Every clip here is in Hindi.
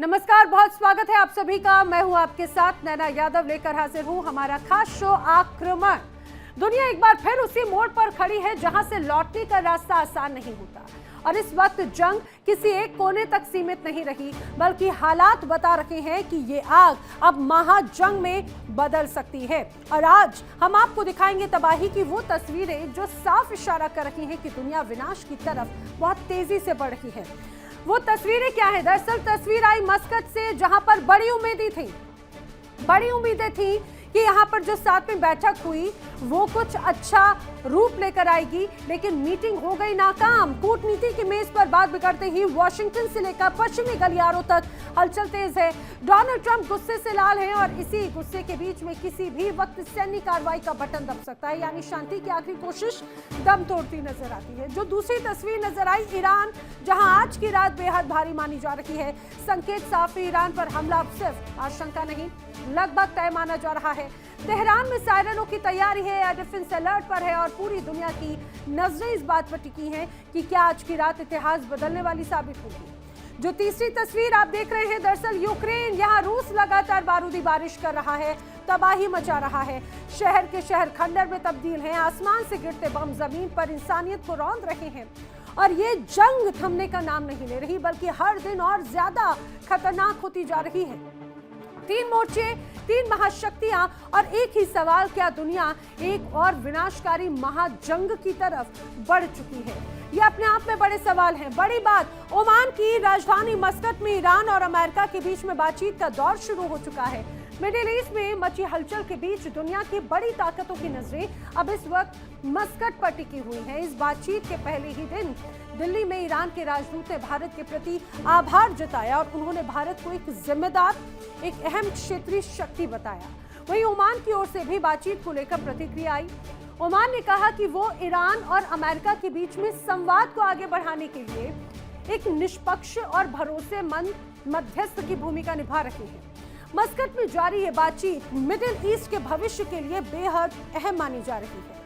नमस्कार, बहुत स्वागत है आप सभी का। मैं हूं आपके साथ नैना यादव, लेकर हाजिर हूं हमारा खास शो आक्रमण। दुनिया एक बार फिर उसी मोड़ पर खड़ी है जहां से लौटने का रास्ता आसान नहीं होता। और इस वक्त जंग किसी एक कोने तक सीमित नहीं रही, बल्कि हालात बता रहे हैं कि ये आग अब महाजंग में बदल सकती है। और आज हम आपको दिखाएंगे तबाही की वो तस्वीरें जो साफ इशारा कर रही हैं कि दुनिया विनाश की तरफ बहुत तेजी से बढ़ रही है। वो तस्वीरें क्या है? दरअसल तस्वीर आई मस्कट से, जहां पर बड़ी उम्मीदें थी कि यहाँ पर जो साथ में बैठक हुई वो कुछ अच्छा रूप लेकर आएगी, लेकिन मीटिंग हो गई नाकाम। कूटनीति की मेज पर बात बिगड़ते ही वाशिंगटन से लेकर पश्चिमी गलियारों तक हलचल तेज है। डोनाल्ड ट्रंप गुस्से से लाल हैं और इसी गुस्से के बीच में किसी भी वक्त सैन्य कार्रवाई का बटन दब सकता है, यानी शांति की आखिरी कोशिश दम तोड़ती नजर आती है। जो दूसरी तस्वीर नजर आई ईरान, जहां आज की रात बेहद भारी मानी जा रही है। संकेत साफ है, ईरान पर हमला अब सिर्फ आशंका नहीं, लगभग तय माना जा रहा है। तेहरान में सायरनों की तैयारी है, एयर डिफेंस अलर्ट पर है और पूरी दुनिया की नजरें इस बात पर टिकी हैं कि क्या आज की रात इतिहास बदलने वाली साबित होगी। जो तीसरी तस्वीर आप देख रहे हैं, दरअसल यूक्रेन, यहां रूस लगातार बारूदी बारिश कर रहा है, तबाही मचा रहा है। शहर के शहर खंडर में तब्दील हैं, आसमान से गिरते बम जमीन पर इंसानियत को रौंद रहे हैं। और ये जंग थमने का नाम नहीं ले रही, बल्कि हर दिन और ज्यादा खतरनाक होती जा रही है। तीन मोर्चे, तीन महाशक्तियां और एक ही सवाल, क्या दुनिया एक और विनाशकारी महाजंग की तरफ बढ़ चुकी है? ये अपने आप में बड़े सवाल हैं। बड़ी बात, ओमान की राजधानी मस्कट में ईरान और अमेरिका के बीच में बातचीत का दौर शुरू हो चुका है। मिडिल ईस्ट में मची हलचल के बीच दुनिया की बड़ी ताकतों की नजरें अब इस वक्त मस्कट पर टिकी हुई हैं। इस बातचीत के पहले ही दिन दिल्ली में ईरान के राजदूत ने भारत के प्रति आभार जताया और उन्होंने भारत को एक जिम्मेदार, एक अहम क्षेत्रीय शक्ति बताया। वहीं ओमान की ओर से भी बातचीत को लेकर प्रतिक्रिया आई। ओमान ने कहा कि वो ईरान और अमेरिका के बीच में संवाद को आगे बढ़ाने के लिए एक निष्पक्ष और भरोसेमंद मध्यस्थ की भूमिका निभा रहे हैं। मस्कट में जारी ये बातचीत मिडिल ईस्ट के भविष्य के लिए बेहद अहम मानी जा रही है।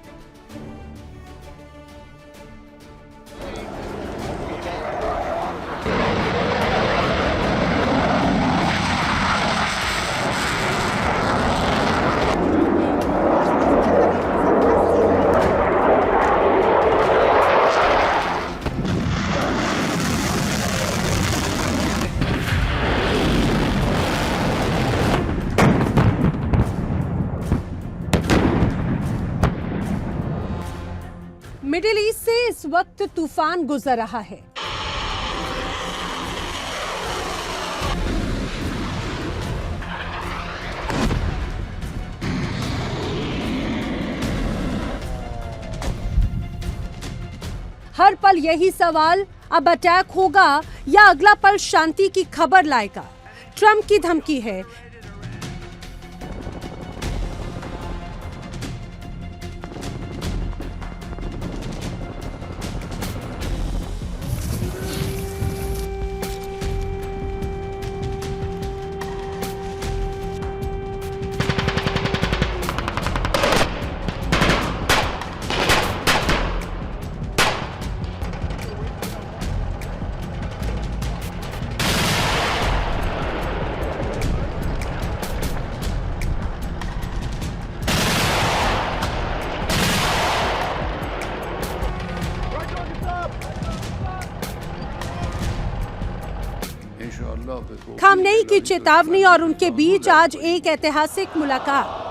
मिडिल ईस्ट से इस वक्त तूफान गुजर रहा है। हर पल यही सवाल, अब अटैक होगा या अगला पल शांति की खबर लाएगा? ट्रंप की धमकी है, खामनेई की चेतावनी और उनके बीच आज एक ऐतिहासिक मुलाकात।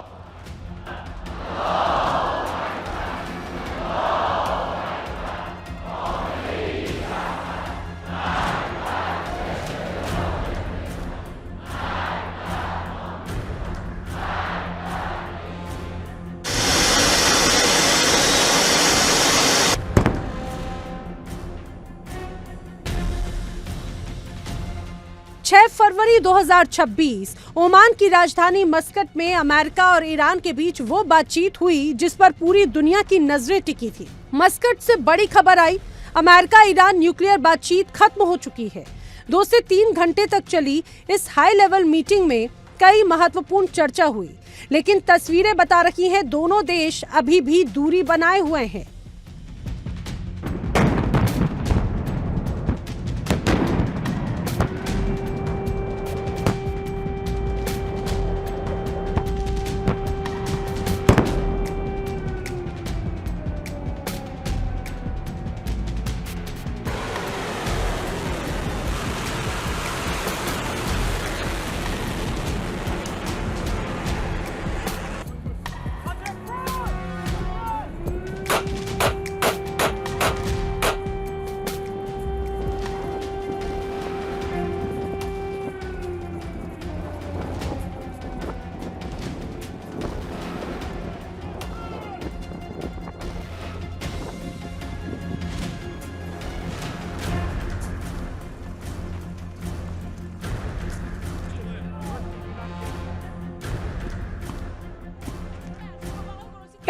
फरवरी 2026 ओमान की राजधानी मस्कट में अमेरिका और ईरान के बीच वो बातचीत हुई जिस पर पूरी दुनिया की नजरें टिकी थी। मस्कट से बड़ी खबर आई, अमेरिका ईरान न्यूक्लियर बातचीत खत्म हो चुकी है। 2 से 3 घंटे तक चली इस हाई लेवल मीटिंग में कई महत्वपूर्ण चर्चा हुई, लेकिन तस्वीरें बता रही हैं दोनों देश अभी भी दूरी बनाए हुए हैं।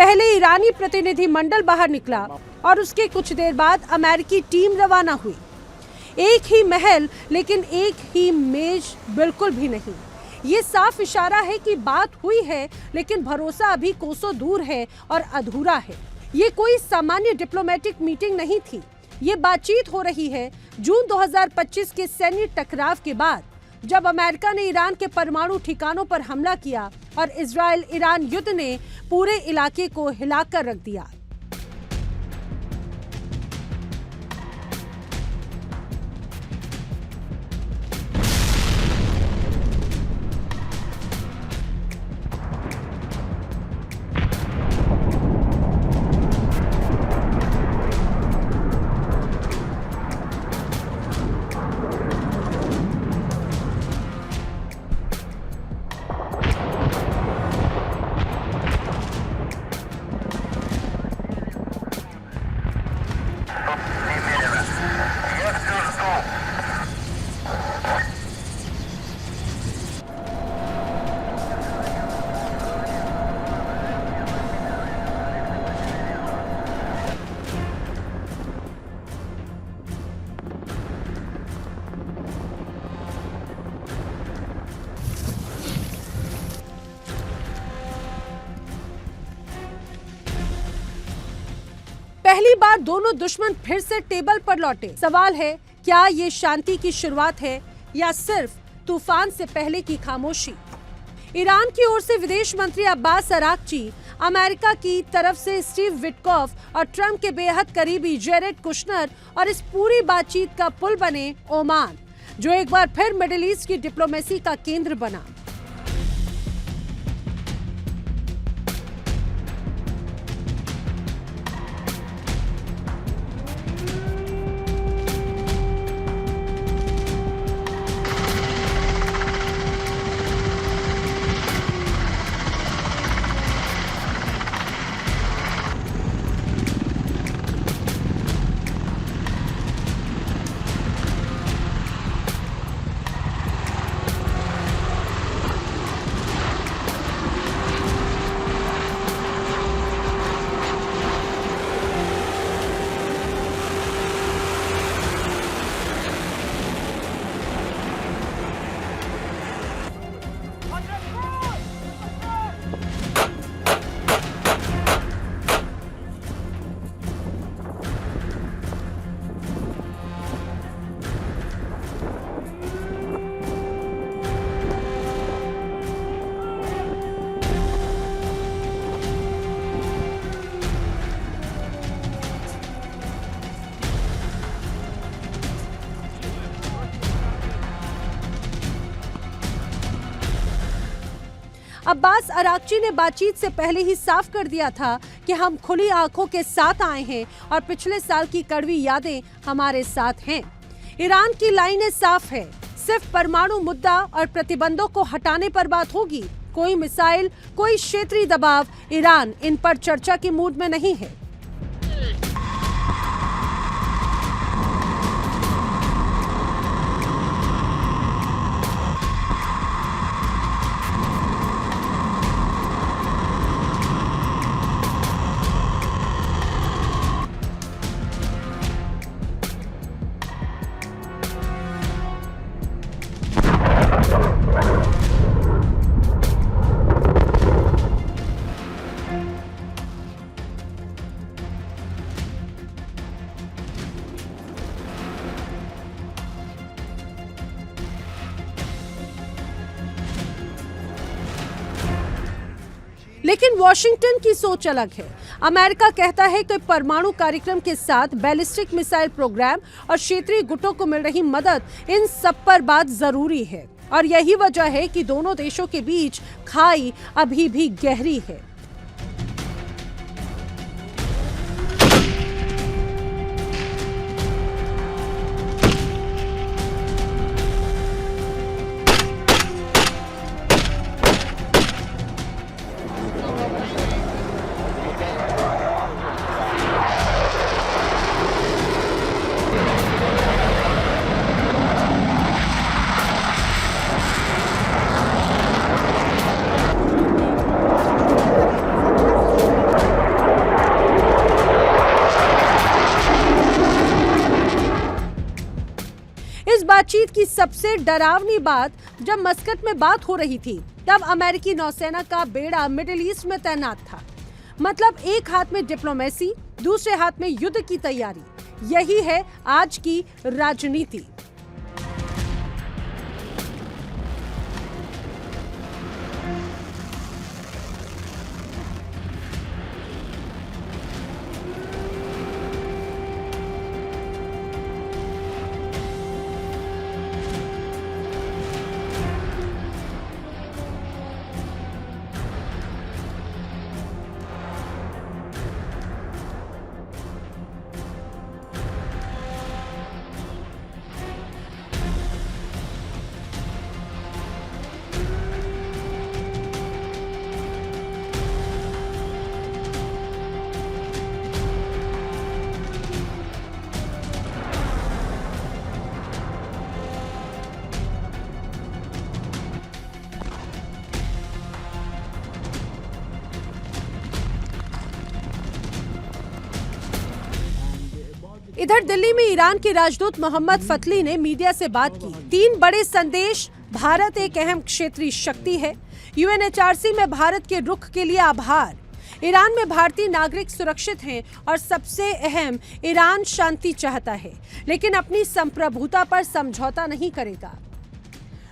पहले ईरानी प्रतिनिधिमंडल बाहर निकला और उसके कुछ देर बाद अमेरिकी टीम रवाना हुई। एक ही महल लेकिन एक ही मेज बिल्कुल भी नहीं। ये साफ इशारा है कि बात हुई है लेकिन भरोसा अभी कोसों दूर है और अधूरा है। ये कोई सामान्य डिप्लोमेटिक मीटिंग नहीं थी। ये बातचीत हो रही है जून 2025 के सैन्य टकराव के बाद, जब अमेरिका ने ईरान के परमाणु ठिकानों पर हमला किया और इजराइल ईरान युद्ध ने पूरे इलाके को हिलाकर रख दिया। पहली बार दोनों दुश्मन फिर से टेबल पर लौटे। सवाल है, क्या ये शांति की शुरुआत है या सिर्फ तूफान से पहले की खामोशी? ईरान की ओर से विदेश मंत्री अब्बास अराक्ची, अमेरिका की तरफ से स्टीव विटकॉफ और ट्रंप के बेहद करीबी जेरेड कुशनर और इस पूरी बातचीत का पुल बने ओमान, जो एक बार फिर मिडिल ईस्ट की डिप्लोमेसी का केंद्र बना। अब्बास अराक्ची ने बातचीत से पहले ही साफ कर दिया था कि हम खुली आंखों के साथ आए हैं और पिछले साल की कड़वी यादें हमारे साथ हैं। ईरान की लाइनें साफ है, सिर्फ परमाणु मुद्दा और प्रतिबंधों को हटाने पर बात होगी। कोई मिसाइल, कोई क्षेत्रीय दबाव, ईरान इन पर चर्चा के मूड में नहीं है। लेकिन वॉशिंगटन की सोच अलग है। अमेरिका कहता है कि परमाणु कार्यक्रम के साथ बैलिस्टिक मिसाइल प्रोग्राम और क्षेत्रीय गुटों को मिल रही मदद, इन सब पर बात जरूरी है और यही वजह है कि दोनों देशों के बीच खाई अभी भी गहरी है। बातचीत की सबसे डरावनी बात, जब मस्कट में बात हो रही थी तब अमेरिकी नौसेना का बेड़ा मिडिल ईस्ट में तैनात था। मतलब एक हाथ में डिप्लोमेसी, दूसरे हाथ में युद्ध की तैयारी। यही है आज की राजनीति। इधर दिल्ली में ईरान के राजदूत मोहम्मद फतली ने मीडिया से बात की। 3 बड़े संदेश। भारत एक अहम क्षेत्रीय शक्ति है। यूएनएचआरसी में भारत के रुख के लिए आभार। ईरान में भारतीय नागरिक सुरक्षित हैं और सबसे अहम, ईरान शांति चाहता है लेकिन अपनी संप्रभुता पर समझौता नहीं करेगा।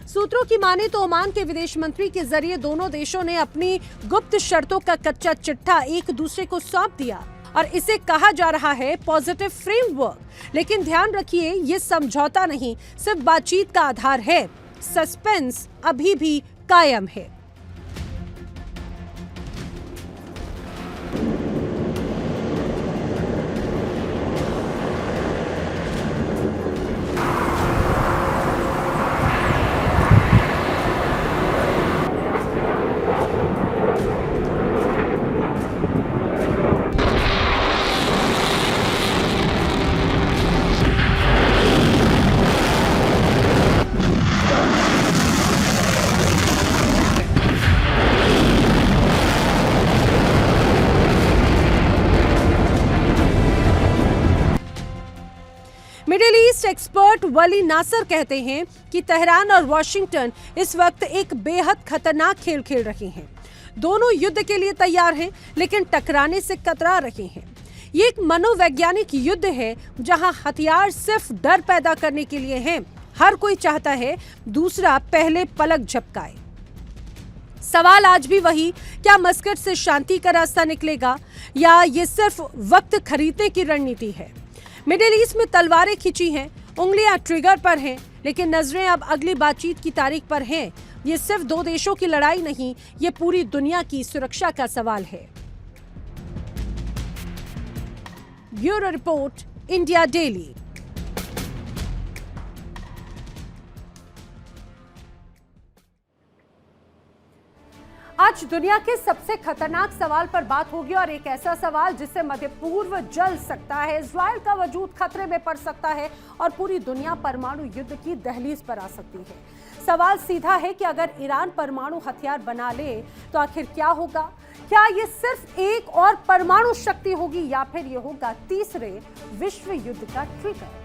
सूत्रों की माने तो ओमान के विदेश मंत्री के जरिए दोनों देशों ने अपनी गुप्त शर्तों का कच्चा चिट्ठा एक दूसरे को सौंप दिया और इसे कहा जा रहा है पॉजिटिव फ्रेमवर्क। लेकिन ध्यान रखिए, ये समझौता नहीं, सिर्फ बातचीत का आधार है। सस्पेंस अभी भी कायम है। मिडिल ईस्ट एक्सपर्ट वली नासर कहते हैं कि तेहरान और वॉशिंगटन इस वक्त एक बेहद खतरनाक खेल खेल रहे हैं। दोनों युद्ध के लिए तैयार हैं लेकिन टकराने से कतरा रहे हैं। ये एक मनोवैज्ञानिक युद्ध है जहां हथियार सिर्फ डर पैदा करने के लिए हैं। हर कोई चाहता है दूसरा पहले पलक झपकाए। सवाल आज भी वही, क्या मस्कट से शांति का रास्ता निकलेगा या ये सिर्फ वक्त खरीदने की रणनीति है? मिडिल ईस्ट में तलवारें खिंची हैं, उंगलियां ट्रिगर पर हैं, लेकिन नजरें अब अगली बातचीत की तारीख पर हैं। ये सिर्फ 2 देशों की लड़ाई नहीं, ये पूरी दुनिया की सुरक्षा का सवाल है। Bureau report, India daily. आज दुनिया के सबसे खतरनाक सवाल पर बात होगी और एक ऐसा सवाल जिससे मध्य पूर्व जल सकता है, इजराइल का वजूद खतरे में पड़ सकता है और पूरी दुनिया परमाणु युद्ध की दहलीज पर आ सकती है। सवाल सीधा है कि अगर ईरान परमाणु हथियार बना ले तो आखिर क्या होगा? क्या ये सिर्फ एक और परमाणु शक्ति होगी या फिर ये होगा तीसरे विश्व युद्ध का trigger?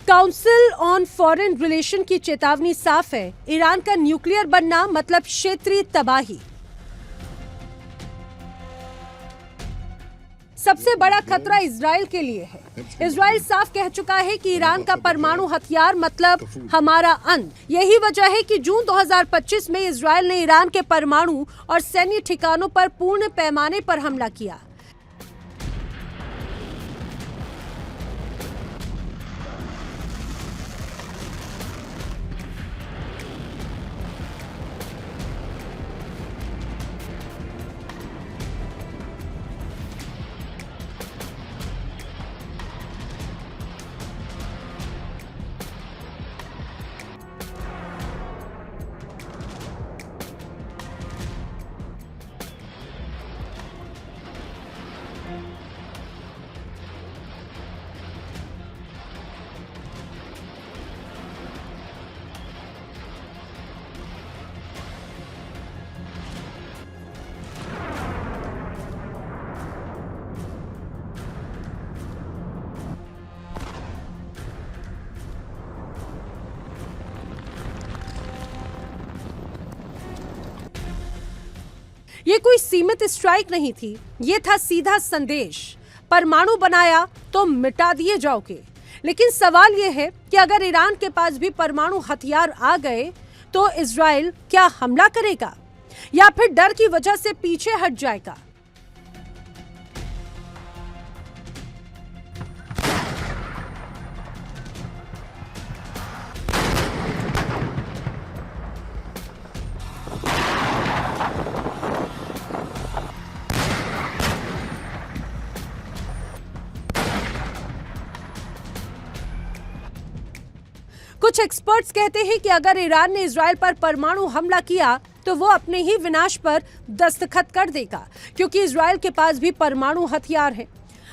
Council on foreign relation की चेतावनी साफ है, ईरान का न्यूक्लियर बनना मतलब क्षेत्रीय तबाही। सबसे बड़ा खतरा इजराइल के लिए है। इजराइल साफ कह चुका है कि ईरान का परमाणु हथियार मतलब हमारा अंत। यही वजह है कि जून 2025 में इजराइल ने ईरान के परमाणु और सैन्य ठिकानों पर पूर्ण पैमाने पर हमला किया। ये कोई सीमित स्ट्राइक नहीं थी, ये था सीधा संदेश, परमाणु बनाया तो मिटा दिए जाओगे। लेकिन सवाल ये है कि अगर ईरान के पास भी परमाणु हथियार आ गए तो इजराइल क्या हमला करेगा या फिर डर की वजह से पीछे हट जाएगा? कुछ एक्सपर्ट्स कहते हैं कि अगर ईरान ने इजराइल पर परमाणु हमला किया तो वो अपने ही विनाश पर दस्तखत कर देगा, क्योंकि इजराइल के पास भी परमाणु हथियार है।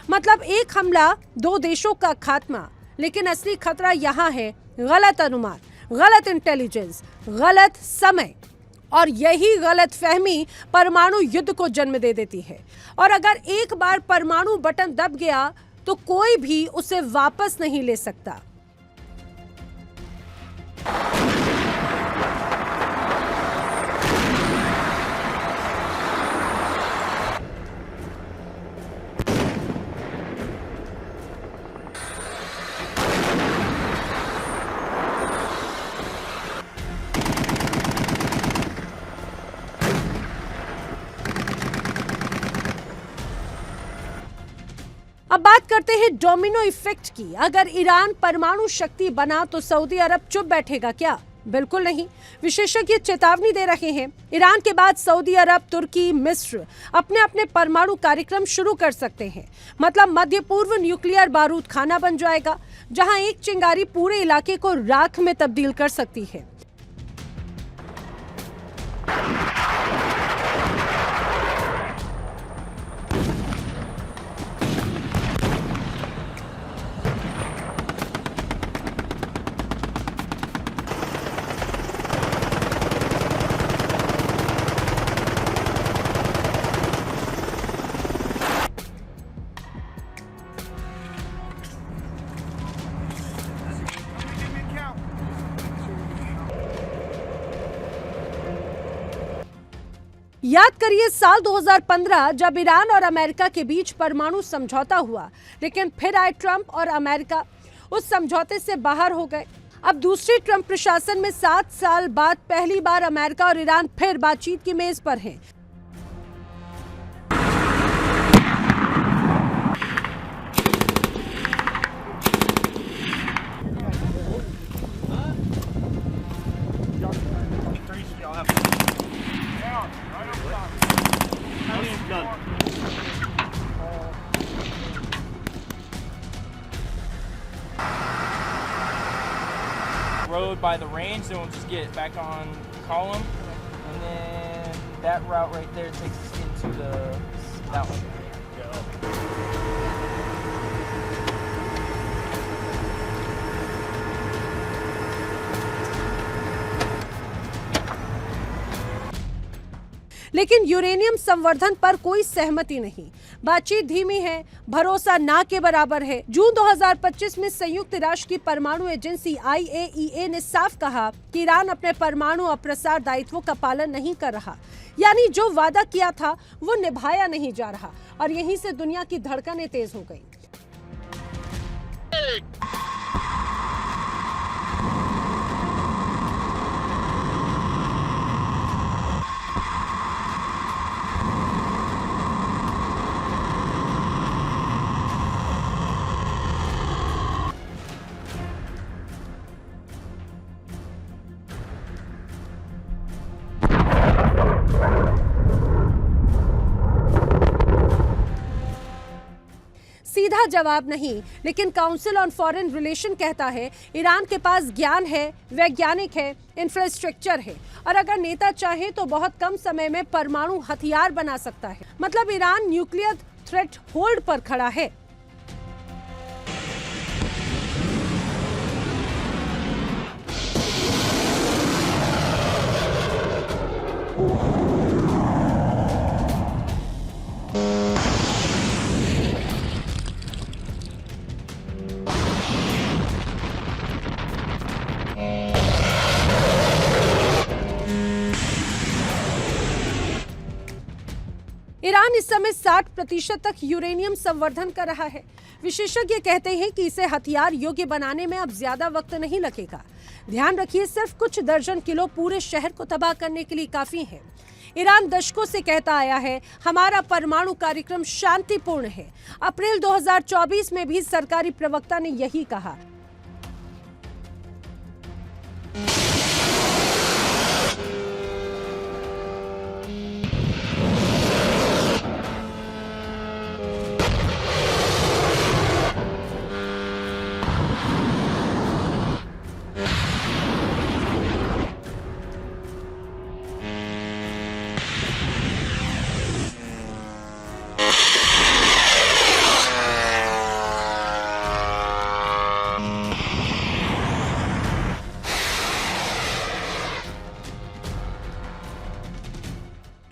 मतलब एक हमला, दो देशों का खात्मा। लेकिन असली खतरा यहाँ है गलत अनुमान, गलत इंटेलिजेंस, गलत समय। और यही गलत फहमी परमाणु युद्ध को जन्म दे देती है। और अगर एक बार परमाणु बटन दब गया तो कोई भी उसे वापस नहीं ले सकता। अब बात करते हैं डोमिनो इफेक्ट की। अगर ईरान परमाणु शक्ति बना तो सऊदी अरब चुप बैठेगा क्या? बिल्कुल नहीं। विशेषज्ञ चेतावनी दे रहे हैं, ईरान के बाद सऊदी अरब, तुर्की, मिस्र अपने अपने परमाणु कार्यक्रम शुरू कर सकते हैं। मतलब मध्य पूर्व न्यूक्लियर बारूद खाना बन जाएगा, जहां एक चिंगारी पूरे इलाके को राख में तब्दील कर सकती है। याद करिए साल 2015 जब ईरान और अमेरिका के बीच परमाणु समझौता हुआ, लेकिन फिर आए ट्रंप और अमेरिका उस समझौते से बाहर हो गए। अब दूसरे ट्रंप प्रशासन में 7 साल बाद पहली बार अमेरिका और ईरान फिर बातचीत की मेज पर हैं। Road by the range, then we'll just get back on column, and then that route right there takes us into that one. लेकिन यूरेनियम संवर्धन पर कोई सहमति नहीं। बातचीत धीमी है, भरोसा ना के बराबर है। जून 2025 में संयुक्त राष्ट्र की परमाणु एजेंसी IAEA ने साफ कहा कि ईरान अपने परमाणु अप्रसार दायित्वों का पालन नहीं कर रहा, यानी जो वादा किया था वो निभाया नहीं जा रहा। और यहीं से दुनिया की धड़कनें तेज हो गई। सीधा जवाब नहीं, लेकिन काउंसिल ऑन फॉरेन रिलेशन कहता है ईरान के पास ज्ञान है, वैज्ञानिक है, इंफ्रास्ट्रक्चर है, और अगर नेता चाहे तो बहुत कम समय में परमाणु हथियार बना सकता है। मतलब ईरान न्यूक्लियर थ्रेट होल्ड पर खड़ा है। ईरान इस समय 60% तक यूरेनियम संवर्धन कर रहा है। विशेषज्ञ कहते हैं कि इसे हथियार योग्य बनाने में अब ज्यादा वक्त नहीं लगेगा। ध्यान रखिए, सिर्फ कुछ दर्जन किलो पूरे शहर को तबाह करने के लिए काफी है। ईरान दशकों से कहता आया है, हमारा परमाणु कार्यक्रम शांतिपूर्ण है। अप्रैल 2024 में भी सरकारी प्रवक्ता ने यही कहा।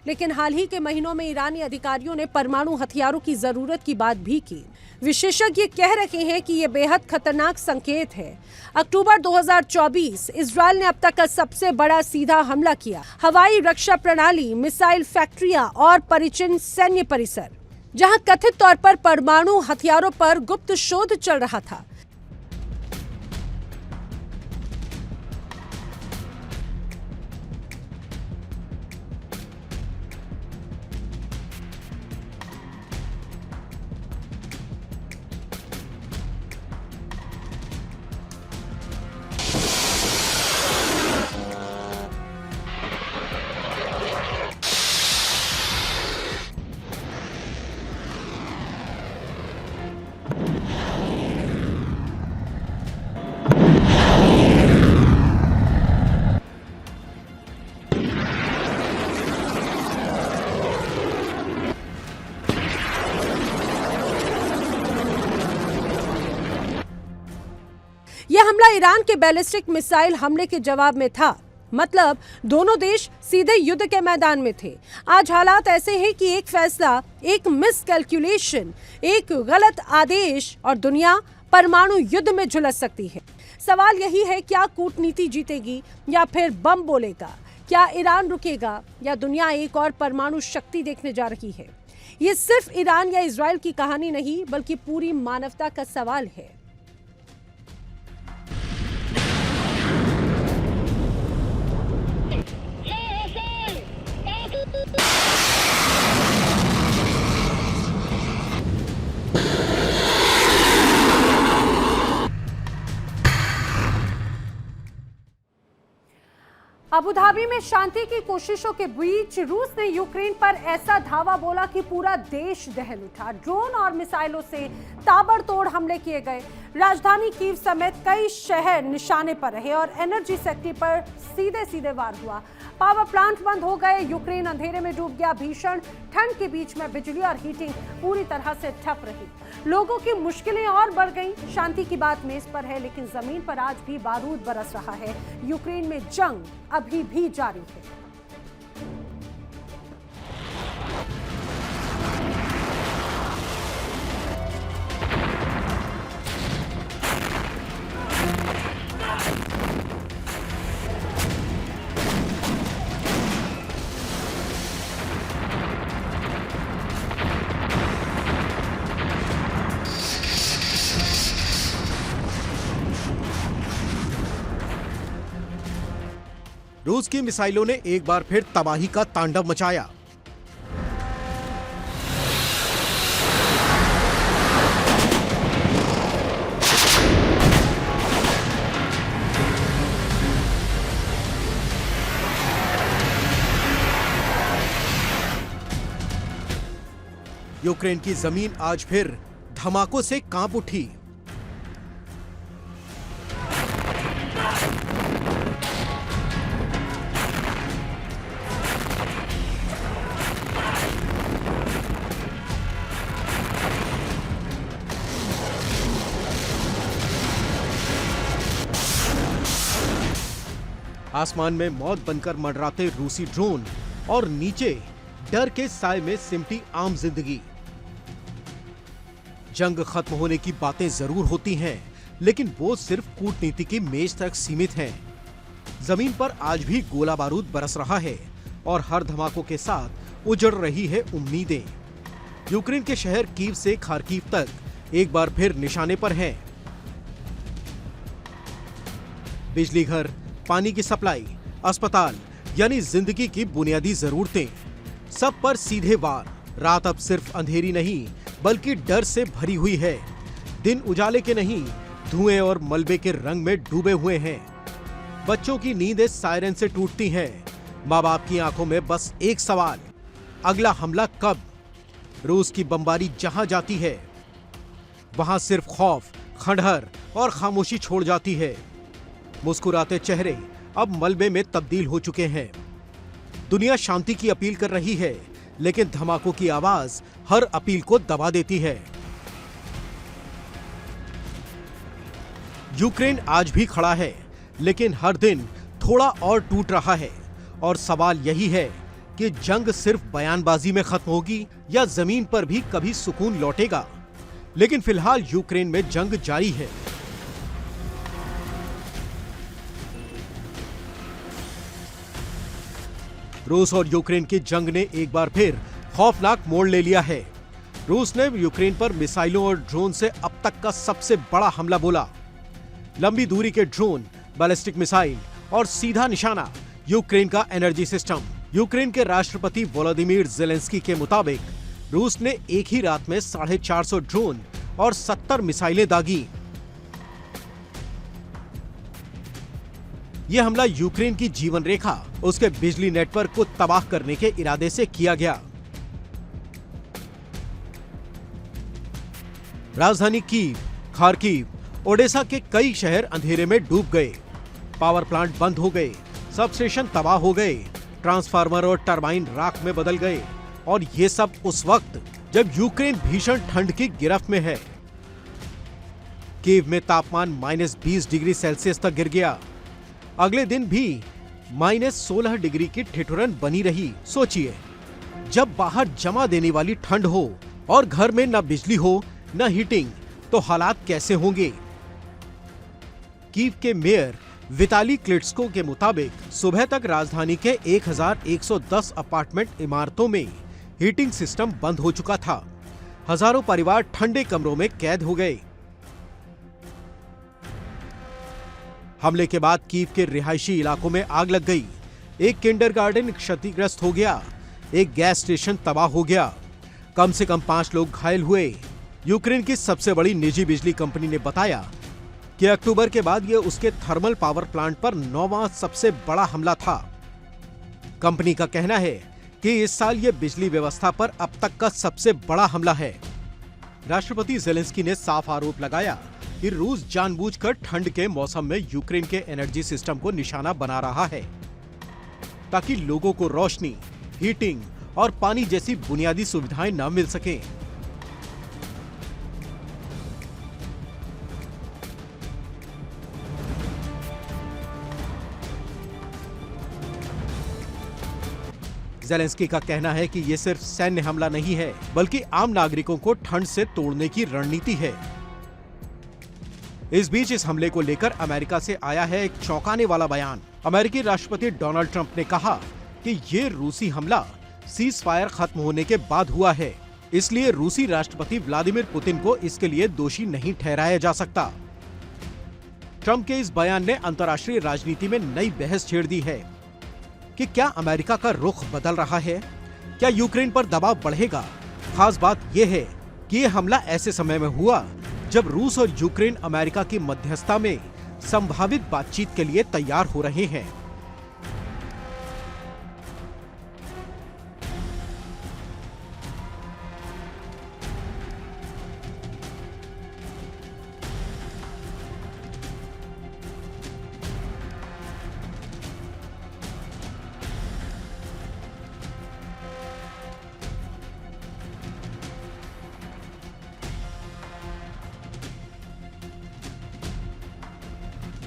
लेकिन हाल ही के महीनों में ईरानी अधिकारियों ने परमाणु हथियारों की जरूरत की बात भी की। विशेषज्ञ कह रहे हैं कि यह बेहद खतरनाक संकेत है। अक्टूबर 2024 इजरायल ने अब तक का सबसे बड़ा सीधा हमला किया। हवाई रक्षा प्रणाली, मिसाइल फैक्ट्रियां और परिचिन सैन्य परिसर, जहां कथित तौर पर परमाणु हथियारों पर गुप्त शोध चल रहा था। यह हमला ईरान के बैलिस्टिक मिसाइल हमले के जवाब में था। मतलब दोनों देश सीधे युद्ध के मैदान में थे। आज हालात ऐसे हैं कि एक फैसला, एक मिस कैलकुलेशन, एक गलत आदेश और दुनिया परमाणु युद्ध में झुलस सकती है। सवाल यही है, क्या कूटनीति जीतेगी या फिर बम बोलेगा? क्या ईरान रुकेगा या दुनिया एक और परमाणु शक्ति देखने जा रही है? ये सिर्फ ईरान या इजराइल की कहानी नहीं, बल्कि पूरी मानवता का सवाल है। अबू धाबी में शांति की कोशिशों के बीच रूस ने यूक्रेन पर ऐसा धावा बोला कि पूरा देश दहल उठा। ड्रोन और मिसाइलों से ताबड़तोड़ हमले किए गए। राजधानी कीव समेत कई शहर निशाने पर रहे और एनर्जी सेक्टर पर सीधे सीधे वार हुआ। पावर प्लांट बंद हो गए। यूक्रेन अंधेरे में डूब गया। भीषण ठंड के बीच में बिजली और हीटिंग पूरी तरह से ठप रही। लोगों की मुश्किलें और बढ़ गईं। शांति की बात मेज पर है, लेकिन जमीन पर आज भी बारूद बरस रहा है। यूक्रेन में जंग अभी भी जारी है। रूस की मिसाइलों ने एक बार फिर तबाही का तांडव मचाया। यूक्रेन की जमीन आज फिर धमाकों से कांप उठी। आसमान में मौत बनकर मंडराते रूसी ड्रोन और नीचे डर के साए में सिमटी आम जिंदगी। जंग खत्म होने की बातें जरूर होती हैं, लेकिन वो सिर्फ कूटनीति की मेज तक सीमित हैं। जमीन पर आज भी गोला बारूद बरस रहा है और हर धमाकों के साथ उजड़ रही है उम्मीदें। यूक्रेन के शहर कीव से खार्किव तक एक बार फिर निशाने पर हैं। बिजली घर, पानी की सप्लाई, अस्पताल यानी जिंदगी की बुनियादी जरूरतें, सब पर सीधे वार। रात अब सिर्फ अंधेरी नहीं बल्कि डर से भरी हुई है। दिन उजाले के नहीं, धुएं और मलबे के रंग में डूबे हुए हैं। बच्चों की नींदें सायरन से टूटती हैं। माँ बाप की आंखों में बस एक सवाल, अगला हमला कब? रूस की बमबारी जहां जाती है वहां सिर्फ खौफ, खंडहर और खामोशी छोड़ जाती है। मुस्कुराते चेहरे अब मलबे में तब्दील हो चुके हैं। दुनिया शांति की अपील कर रही है, लेकिन धमाकों की आवाज हर अपील को दबा देती है। यूक्रेन आज भी खड़ा है, लेकिन हर दिन थोड़ा और टूट रहा है। और सवाल यही है कि जंग सिर्फ बयानबाजी में खत्म होगी या जमीन पर भी कभी सुकून लौटेगा। लेकिन फिलहाल यूक्रेन में जंग जारी है। रूस और यूक्रेन की जंग ने एक बार फिर खौफनाक मोड़ ले लिया है। रूस ने यूक्रेन पर मिसाइलों और ड्रोन से अब तक का सबसे बड़ा हमला बोला। लंबी दूरी के ड्रोन, बैलिस्टिक मिसाइल और सीधा निशाना यूक्रेन का एनर्जी सिस्टम। यूक्रेन के राष्ट्रपति वोलोदिमीर ज़ेलेंस्की के मुताबिक रूस ने एक ही रात में 450 ड्रोन और 70 मिसाइलें दागी। यह हमला यूक्रेन की जीवन रेखा, उसके बिजली नेटवर्क को तबाह करने के इरादे से किया गया। राजधानी कीव, खार्किव, ओडेसा के कई शहर अंधेरे में डूब गए। पावर प्लांट बंद हो गए, सबस्टेशन तबाह हो गए, ट्रांसफार्मर और टरबाइन राख में बदल गए। और ये सब उस वक्त जब यूक्रेन भीषण ठंड की गिरफ्त में है। कीव में तापमान -20 डिग्री सेल्सियस तक गिर गया। अगले दिन भी -16 डिग्री की ठिठुरन बनी रही। सोचिए, जब बाहर जमा देने वाली ठंड हो और घर में न बिजली हो न हीटिंग, तो हालात कैसे होंगे? कीव के मेयर विताली क्लिट्स्को के मुताबिक सुबह तक राजधानी के 1110 अपार्टमेंट इमारतों में हीटिंग सिस्टम बंद हो चुका था। हजारों परिवार ठंडे कमरों में कैद हो गए। हमले के बाद कीव के रिहायशी इलाकों में आग लग गई। एक किंडरगार्टन क्षतिग्रस्त हो गया, एक गैस स्टेशन तबाह हो गया, कम से कम 5 लोग घायल हुए। यूक्रेन की सबसे बड़ी निजी बिजली कंपनी ने बताया कि अक्टूबर के बाद यह उसके थर्मल पावर प्लांट पर 9वां सबसे बड़ा हमला था। कंपनी का कहना है कि इस साल यह बिजली व्यवस्था पर अब तक का सबसे बड़ा हमला है। राष्ट्रपति ज़ेलेंस्की ने साफ आरोप लगाया कि रूस जानबूझकर ठंड के मौसम में यूक्रेन के एनर्जी सिस्टम को निशाना बना रहा है, ताकि लोगों को रोशनी, हीटिंग और पानी जैसी बुनियादी सुविधाएं न मिल सकें। ज़ेलेंस्की का कहना है कि ये सिर्फ सैन्य हमला नहीं है, बल्कि आम नागरिकों को ठंड से तोड़ने की रणनीति है। इस बीच इस हमले को लेकर अमेरिका से आया है एक चौंकाने वाला बयान। अमेरिकी राष्ट्रपति डोनाल्ड ट्रंप ने कहा कि ये रूसी हमला सीज फायर खत्म होने के बाद हुआ है, इसलिए रूसी राष्ट्रपति व्लादिमीर पुतिन को इसके लिए दोषी नहीं ठहराया जा सकता। ट्रंप के इस बयान ने अंतर्राष्ट्रीय राजनीति में नई बहस छेड़ दी है कि क्या अमेरिका का रुख बदल रहा है, क्या यूक्रेन पर दबाव बढ़ेगा। खास बात यह है कि यह हमला ऐसे समय में हुआ जब रूस और यूक्रेन अमेरिका की मध्यस्थता में संभावित बातचीत के लिए तैयार हो रहे हैं।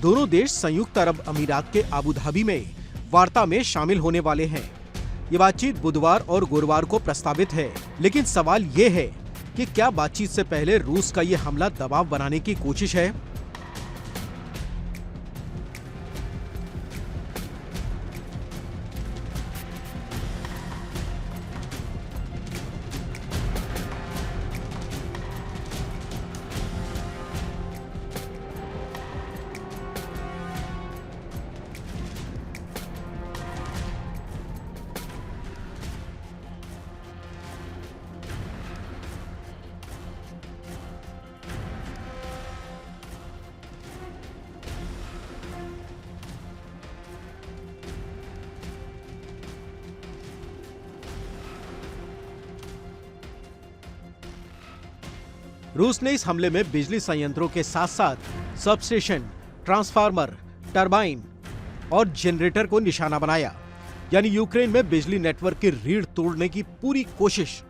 दोनों देश संयुक्त अरब अमीरात के अबू धाबी में वार्ता में शामिल होने वाले हैं। ये बातचीत बुधवार और गुरुवार को प्रस्तावित है, लेकिन सवाल ये है कि क्या बातचीत से पहले रूस का ये हमला दबाव बनाने की कोशिश है? रूस ने इस हमले में बिजली संयंत्रों के साथ साथ सबस्टेशन, ट्रांसफार्मर, टरबाइन और जनरेटर को निशाना बनाया, यानी यूक्रेन में बिजली नेटवर्क की रीढ़ तोड़ने की पूरी कोशिश।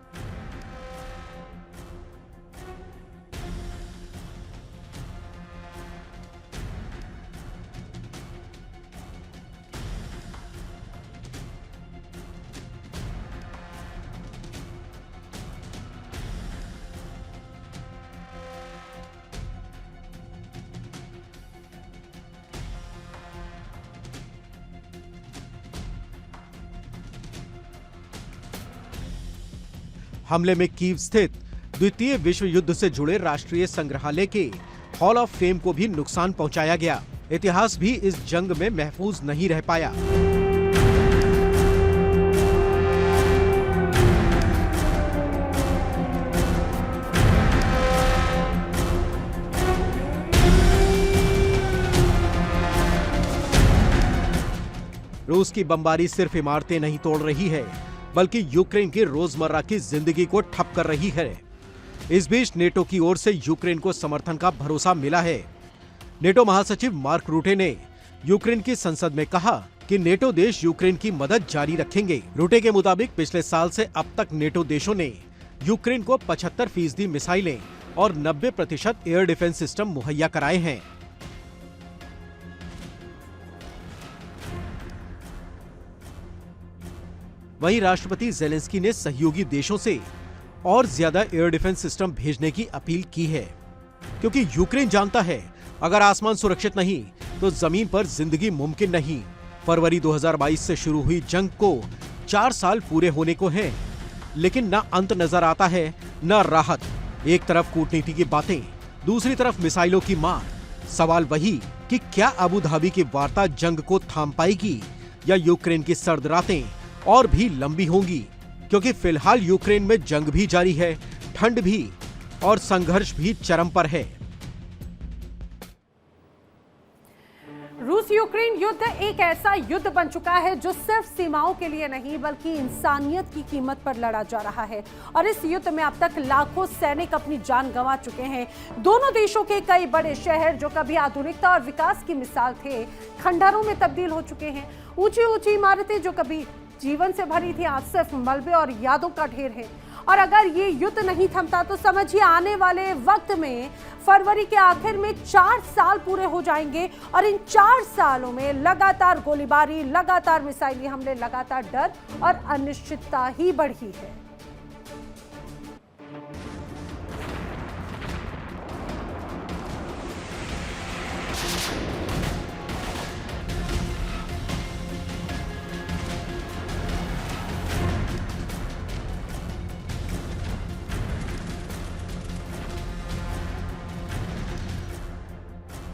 हमले में कीव स्थित द्वितीय विश्व युद्ध से जुड़े राष्ट्रीय संग्रहालय के हॉल ऑफ फेम को भी नुकसान पहुंचाया गया। इतिहास भी इस जंग में महफूज नहीं रह पाया। रूस की बमबारी सिर्फ इमारतें नहीं तोड़ रही है, बल्कि यूक्रेन की रोजमर्रा की जिंदगी को ठप कर रही है। इस बीच नेटो की ओर से यूक्रेन को समर्थन का भरोसा मिला है। नेटो महासचिव मार्क रूटे ने यूक्रेन की संसद में कहा कि नेटो देश यूक्रेन की मदद जारी रखेंगे। रूटे के मुताबिक पिछले साल से अब तक नेटो देशों ने यूक्रेन को 75% मिसाइलें और 90% एयर डिफेंस सिस्टम मुहैया कराए हैं। वहीं राष्ट्रपति जेलेंस्की ने सहयोगी देशों से और ज्यादा एयर डिफेंस सिस्टम भेजने की अपील की है, क्योंकि यूक्रेन जानता है अगर आसमान सुरक्षित नहीं तो जमीन पर जिंदगी मुमकिन नहीं। फरवरी 2022 से शुरू हुई जंग को 4 साल पूरे होने को हैं, लेकिन न अंत नजर आता है न राहत। एक तरफ कूटनीति की बातें, दूसरी तरफ मिसाइलों की मार। सवाल वही कि क्या अबू धाबी की वार्ता जंग को थाम पाएगी या यूक्रेन की सर्द रातें और भी लंबी होंगी, क्योंकि फिलहाल यूक्रेन में जंग भी जारी है, ठंड भी और संघर्ष भी चरम पर है। रूस यूक्रेन युद्ध एक ऐसा युद्ध बन चुका है जो सिर्फ सीमाओं के लिए नहीं बल्कि इंसानियत की कीमत पर लड़ा जा रहा है, और इस युद्ध में अब तक लाखों सैनिक अपनी जान गंवा चुके हैं। दोनों देशों के कई बड़े शहर जो कभी आधुनिकता और विकास की मिसाल थे, खंडहरों में तब्दील हो चुके हैं। ऊंची ऊंची इमारतें जो कभी जीवन से भरी थी, आज सिर्फ मलबे और यादों का ढेर है। और अगर ये युद्ध नहीं थमता तो समझिए आने वाले वक्त में फरवरी के आखिर में 4 साल पूरे हो जाएंगे, और इन 4 सालों में लगातार गोलीबारी, लगातार मिसाइली हमले, लगातार डर और अनिश्चितता ही बढ़ी है।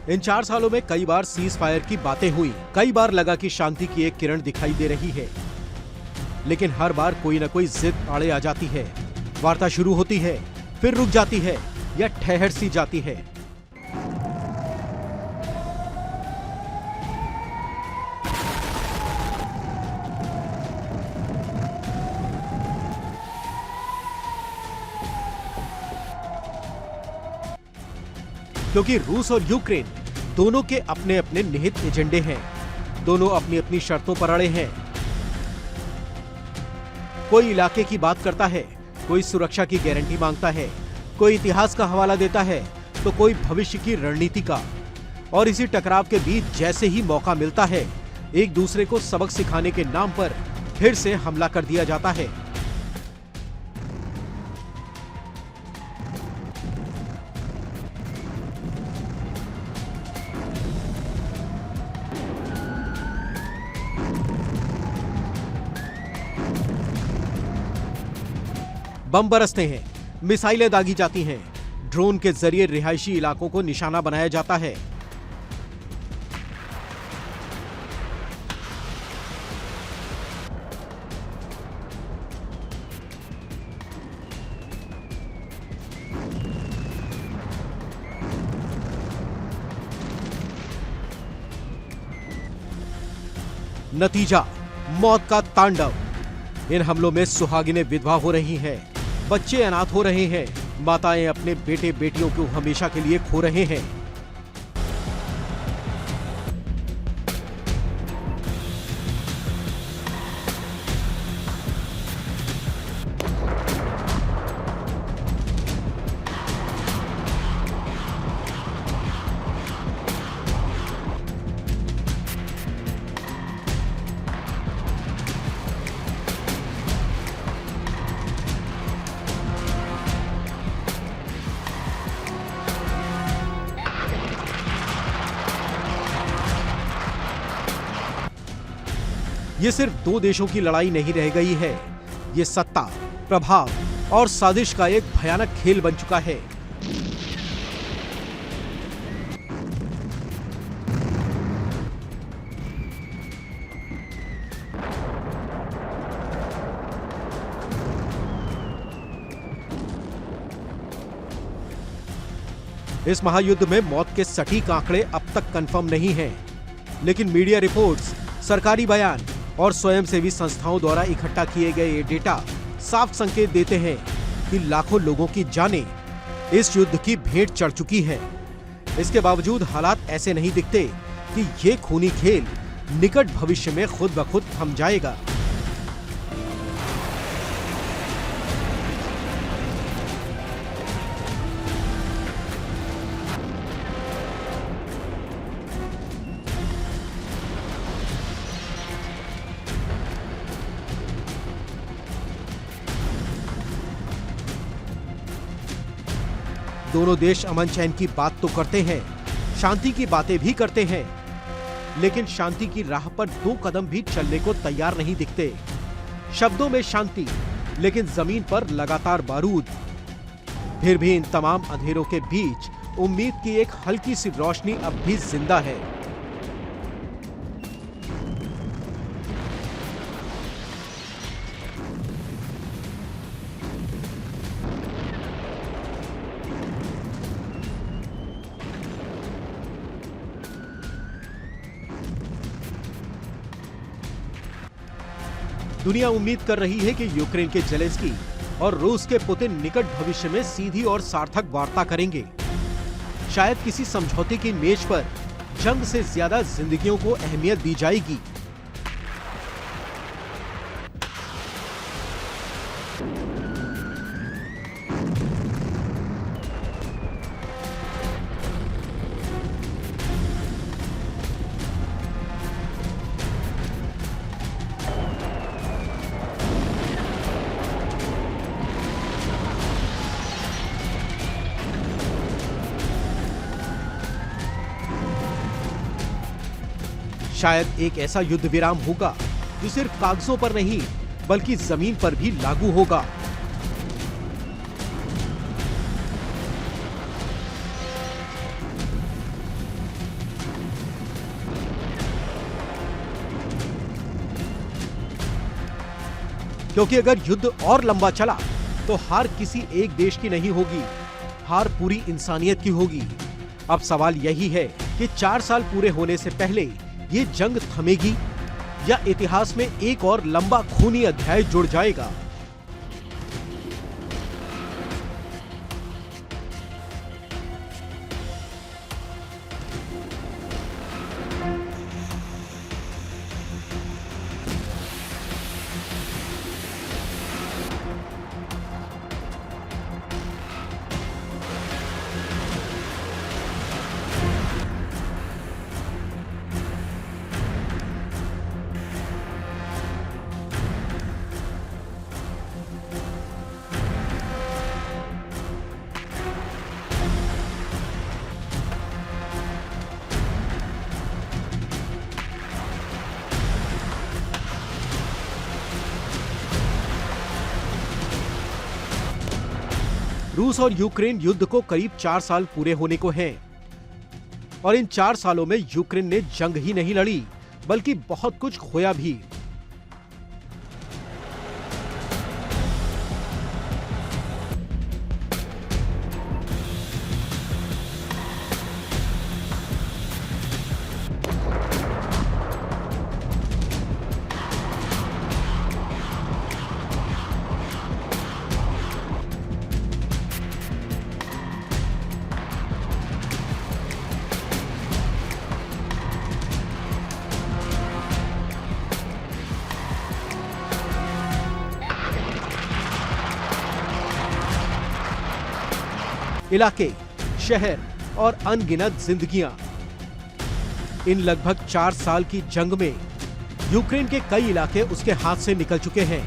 इन 4 सालों में कई बार सीज फायर की बातें हुई, कई बार लगा कि शांति की एक किरण दिखाई दे रही है, लेकिन हर बार कोई न कोई जिद आड़े आ जाती है। वार्ता शुरू होती है, फिर रुक जाती है या ठहर सी जाती है। क्योंकि रूस और यूक्रेन दोनों के अपने अपने निहित एजेंडे हैं, दोनों अपनी अपनी शर्तों पर अड़े हैं। कोई इलाके की बात करता है, कोई सुरक्षा की गारंटी मांगता है, कोई इतिहास का हवाला देता है तो कोई भविष्य की रणनीति का। और इसी टकराव के बीच जैसे ही मौका मिलता है, एक दूसरे को सबक सिखाने के नाम पर फिर से हमला कर दिया जाता है। बम बरसते हैं, मिसाइलें दागी जाती हैं, ड्रोन के जरिए रिहायशी इलाकों को निशाना बनाया जाता है। नतीजा मौत का तांडव। इन हमलों में सुहागिनें विधवा हो रही हैं, बच्चे अनाथ हो रहे हैं, माताएं अपने बेटे बेटियों को हमेशा के लिए खो रहे हैं। ये सिर्फ दो देशों की लड़ाई नहीं रह गई है, ये सत्ता, प्रभाव और साजिश का एक भयानक खेल बन चुका है। इस महायुद्ध में मौत के सटीक आंकड़े अब तक कंफर्म नहीं हैं, लेकिन मीडिया रिपोर्ट्स, सरकारी बयान और स्वयंसेवी संस्थाओं द्वारा इकट्ठा किए गए ये डेटा साफ संकेत देते हैं कि लाखों लोगों की जानें इस युद्ध की भेंट चढ़ चुकी है। इसके बावजूद हालात ऐसे नहीं दिखते कि ये खूनी खेल निकट भविष्य में खुद ब खुद थम जाएगा। दोनों देश अमन चैन की बात तो करते हैं, शांति की बातें भी करते हैं, लेकिन शांति की राह पर दो कदम भी चलने को तैयार नहीं दिखते। शब्दों में शांति, लेकिन जमीन पर लगातार बारूद। फिर भी इन तमाम अंधेरों के बीच उम्मीद की एक हल्की सी रोशनी अब भी जिंदा है। दुनिया उम्मीद कर रही है कि यूक्रेन के जेलेंस्की और रूस के पुतिन निकट भविष्य में सीधी और सार्थक वार्ता करेंगे। शायद किसी समझौते की मेज पर जंग से ज्यादा जिंदगियों को अहमियत दी जाएगी। शायद एक ऐसा युद्ध विराम होगा जो सिर्फ कागजों पर नहीं बल्कि जमीन पर भी लागू होगा। क्योंकि अगर युद्ध और लंबा चला तो हार किसी एक देश की नहीं होगी, हार पूरी इंसानियत की होगी। अब सवाल यही है कि 4 साल पूरे होने से पहले ये जंग थमेगी या इतिहास में एक और लंबा खूनी अध्याय जुड़ जाएगा। रूस और यूक्रेन युद्ध को करीब 4 साल पूरे होने को हैं और इन 4 सालों में यूक्रेन ने जंग ही नहीं लड़ी बल्कि बहुत कुछ खोया भी। इलाके, शहर और अनगिनत जिंदगियां। इन लगभग 4 साल की जंग में यूक्रेन के कई इलाके उसके हाथ से निकल चुके हैं।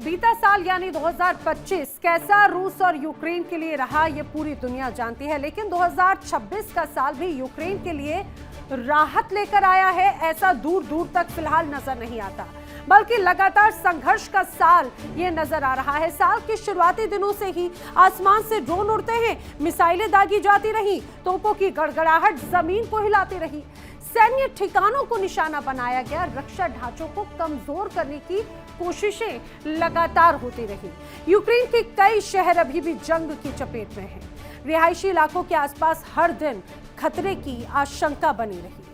बीता साल यानी 2025 कैसा रूस और यूक्रेन के लिए रहा ये पूरी दुनिया जानती है, लेकिन 2026 का साल भी यूक्रेन के लिए राहत लेकर आया है ऐसा दूर दूर तक फिलहाल नजर नहीं आता, बल्कि लगातार संघर्ष का साल ये नजर आ रहा है। साल के शुरुआती दिनों से ही आसमान से ड्रोन उड़ते हैं, मिसाइलें दागी जाती रही, तोपों की गड़गड़ाहट जमीन को हिलाती रही, सैन्य ठिकानों को निशाना बनाया गया, रक्षा ढांचों को कमजोर करने की कोशिशें लगातार होती रही। यूक्रेन के कई शहर अभी भी जंग की चपेट में हैं। रिहायशी इलाकों के आसपास हर दिन खतरे की आशंका बनी रही।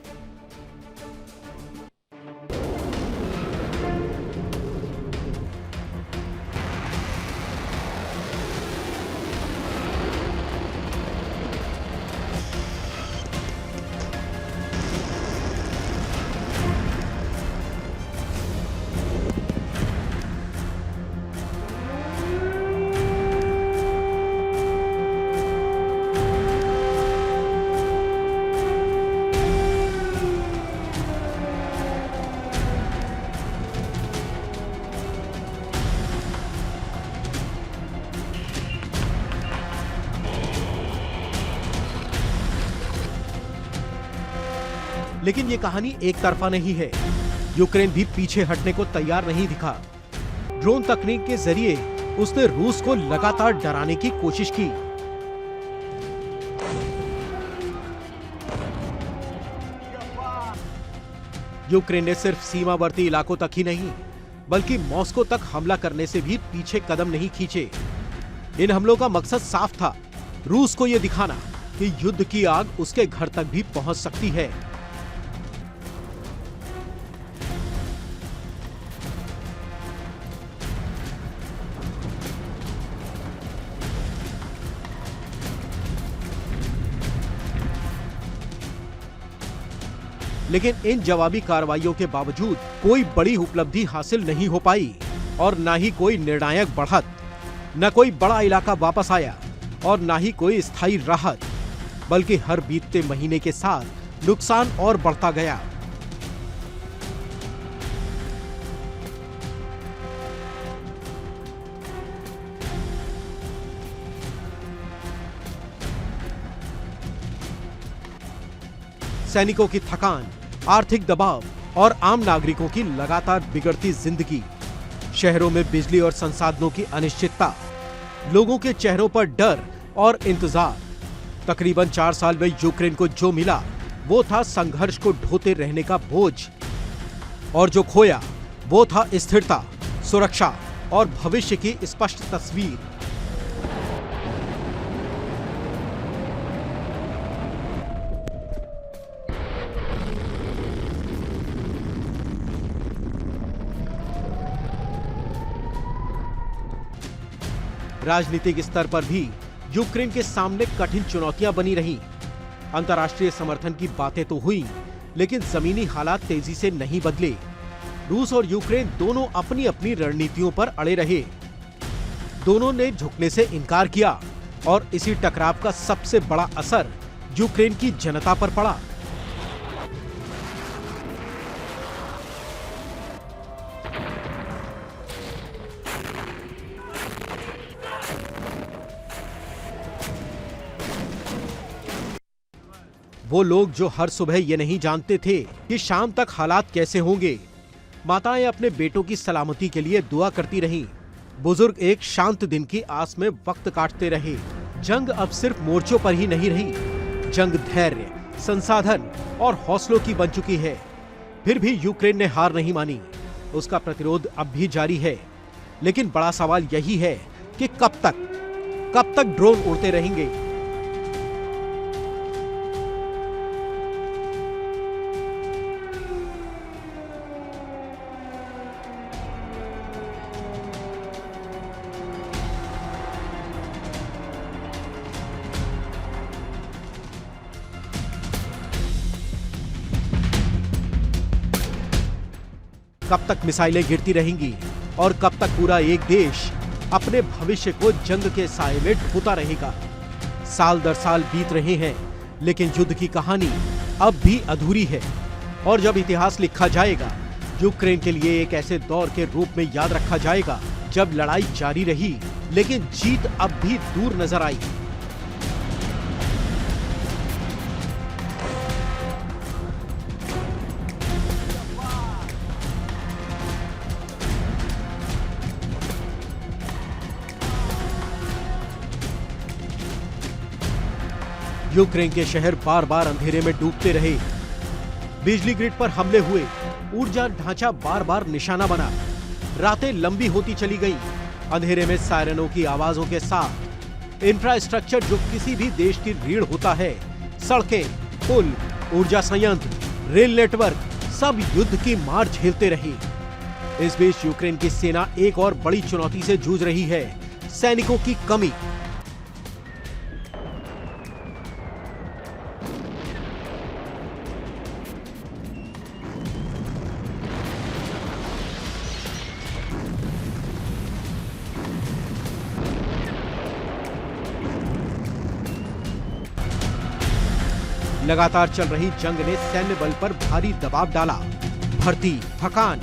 लेकिन ये कहानी एक तरफा नहीं है। यूक्रेन भी पीछे हटने को तैयार नहीं दिखा। ड्रोन तकनीक के जरिए उसने रूस को लगातार डराने की कोशिश की। यूक्रेन ने सिर्फ सीमावर्ती इलाकों तक ही नहीं, बल्कि मॉस्को तक हमला करने से भी पीछे कदम नहीं खींचे। इन हमलों का मकसद साफ था, रूस को यह दिखाना कि युद्ध की आग उसके घर तक भी पहुंच सकती है। लेकिन इन जवाबी कार्रवाइयों के बावजूद कोई बड़ी उपलब्धि हासिल नहीं हो पाई और न ही कोई निर्णायक बढ़त, न कोई बड़ा इलाका वापस आया और न ही कोई स्थायी राहत, बल्कि हर बीतते महीने के साथ नुकसान और बढ़ता गया। सैनिकों की थकान, आर्थिक दबाव और आम नागरिकों की लगातार बिगड़ती जिंदगी, शहरों में बिजली और संसाधनों की अनिश्चितता, लोगों के चेहरों पर डर और इंतजार। तकरीबन 4 साल में यूक्रेन को जो मिला वो था संघर्ष को ढोते रहने का बोझ, और जो खोया वो था स्थिरता, सुरक्षा और भविष्य की स्पष्ट तस्वीर। राजनीतिक स्तर पर भी यूक्रेन के सामने कठिन चुनौतियां बनी रहीं। अंतर्राष्ट्रीय समर्थन की बातें तो हुई, लेकिन जमीनी हालात तेजी से नहीं बदले। रूस और यूक्रेन दोनों अपनी अपनी रणनीतियों पर अड़े रहे। दोनों ने झुकने से इनकार किया और इसी टकराव का सबसे बड़ा असर यूक्रेन की जनता पर पड़ा। वो लोग जो हर सुबह ये नहीं जानते थे कि शाम तक हालात कैसे होंगे। माताएं अपने बेटों की सलामती के लिए दुआ करती रहीं। बुजुर्ग एक शांत दिन की आस में वक्त काटते रहे। जंग अब सिर्फ मोर्चों पर ही नहीं रही, जंग धैर्य, संसाधन और हौसलों की बन चुकी है। फिर भी यूक्रेन ने हार नहीं मानी। उसका प्रतिरोध अब भी जारी है, लेकिन बड़ा सवाल यही है कि कब तक ड्रोन उड़ते रहेंगे। कब तक मिसाइलें गिरती रहेंगी और कब तक पूरा एक देश अपने भविष्य को जंग के साए में ढोता रहेगा। साल दर साल बीत रहे हैं, लेकिन युद्ध की कहानी अब भी अधूरी है। और जब इतिहास लिखा जाएगा, यूक्रेन के लिए एक ऐसे दौर के रूप में याद रखा जाएगा जब लड़ाई जारी रही, लेकिन जीत अब भी दूर नजर आई। यूक्रेन के शहर बार बार अंधेरे में डूबते रहे, बिजली ग्रिड पर हमले हुए, ऊर्जा ढांचा बार बार निशाना बना, रातें लंबी होती चली गईं, अंधेरे में सायरनों की आवाजों के साथ इंफ्रास्ट्रक्चर जो किसी भी देश की रीढ़ होता है, सड़कें, पुल, ऊर्जा संयंत्र, रेल नेटवर्क, सब युद्ध की मार झेलते रहे। इस बीच यूक्रेन की सेना एक और बड़ी चुनौती से जूझ रही है, सैनिकों की कमी। लगातार चल रही जंग ने सैन्य बल पर भारी दबाव डाला। भर्ती, थकान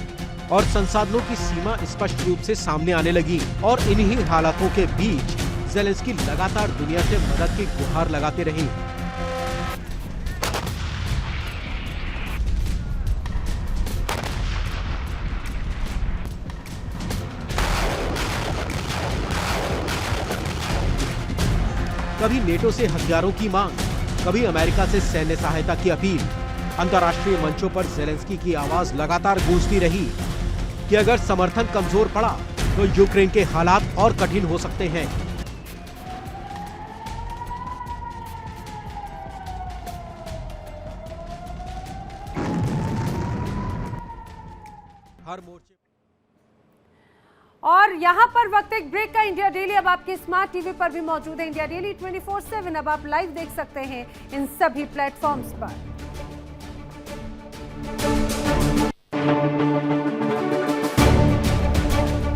और संसाधनों की सीमा स्पष्ट रूप से सामने आने लगी और इन्हीं हालातों के बीच ज़ेलेंस्की लगातार दुनिया से मदद की गुहार लगाते रहे। कभी नेटो से हथियारों की मांग, कभी अमेरिका से सैन्य सहायता की अपील। अंतर्राष्ट्रीय मंचों पर ज़ेलेंस्की की आवाज लगातार गूंजती रही कि अगर समर्थन कमजोर पड़ा तो यूक्रेन के हालात और कठिन हो सकते हैं। हर मोर्चे और यहाँ पर वक्त एक ब्रेक का। इंडिया डेली अब आपके स्मार्ट टीवी पर भी मौजूद है। इंडिया डेली 24/7 अब आप लाइव देख सकते हैं इन सभी प्लेटफॉर्म्स पर।